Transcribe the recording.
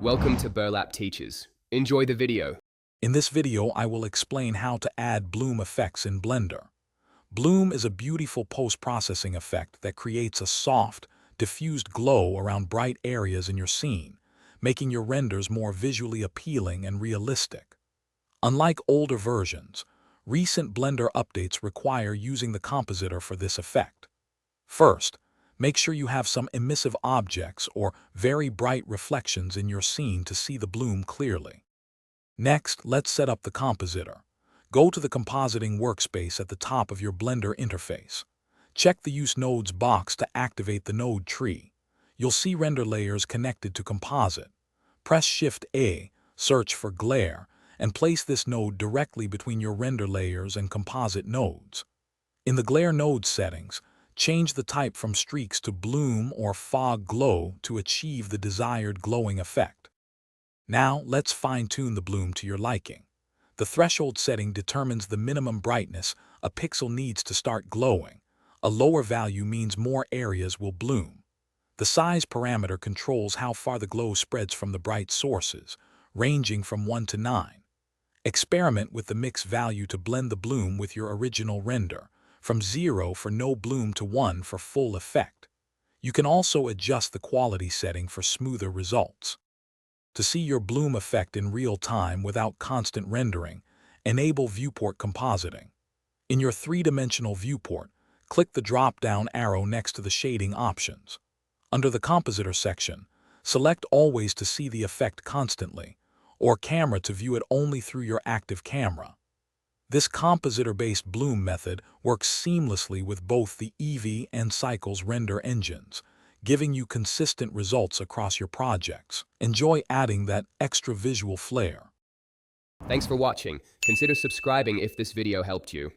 Welcome to Burlap Teachers. Enjoy the video. In this video, I will explain how to add bloom effects in Blender. Bloom is a beautiful post-processing effect that creates a soft, diffused glow around bright areas in your scene, making your renders more visually appealing and realistic. Unlike older versions, recent Blender updates require using the compositor for this effect. First, make sure you have some emissive objects or very bright reflections in your scene to see the bloom clearly. Next, let's set up the compositor. Go to the compositing workspace at the top of your Blender interface. Check the Use Nodes box to activate the node tree. You'll see render layers connected to composite. Press Shift-A, search for glare, and place this node directly between your render layers and composite nodes. In the glare node settings, change the type from streaks to bloom or fog glow to achieve the desired glowing effect. Now, let's fine-tune the bloom to your liking. The threshold setting determines the minimum brightness a pixel needs to start glowing. A lower value means more areas will bloom. The size parameter controls how far the glow spreads from the bright sources, ranging from 1 to 9. Experiment with the mix value to blend the bloom with your original render, from 0 for no bloom to 1 for full effect. You can also adjust the quality setting for smoother results. To see your bloom effect in real time without constant rendering, enable viewport compositing. In your three-dimensional viewport, click the drop-down arrow next to the shading options. Under the compositor section, select Always to see the effect constantly, or Camera to view it only through your active camera. This compositor-based bloom method works seamlessly with both the Eevee and Cycles render engines, giving you consistent results across your projects. Enjoy adding that extra visual flair. Thanks for watching. Consider subscribing if this video helped you.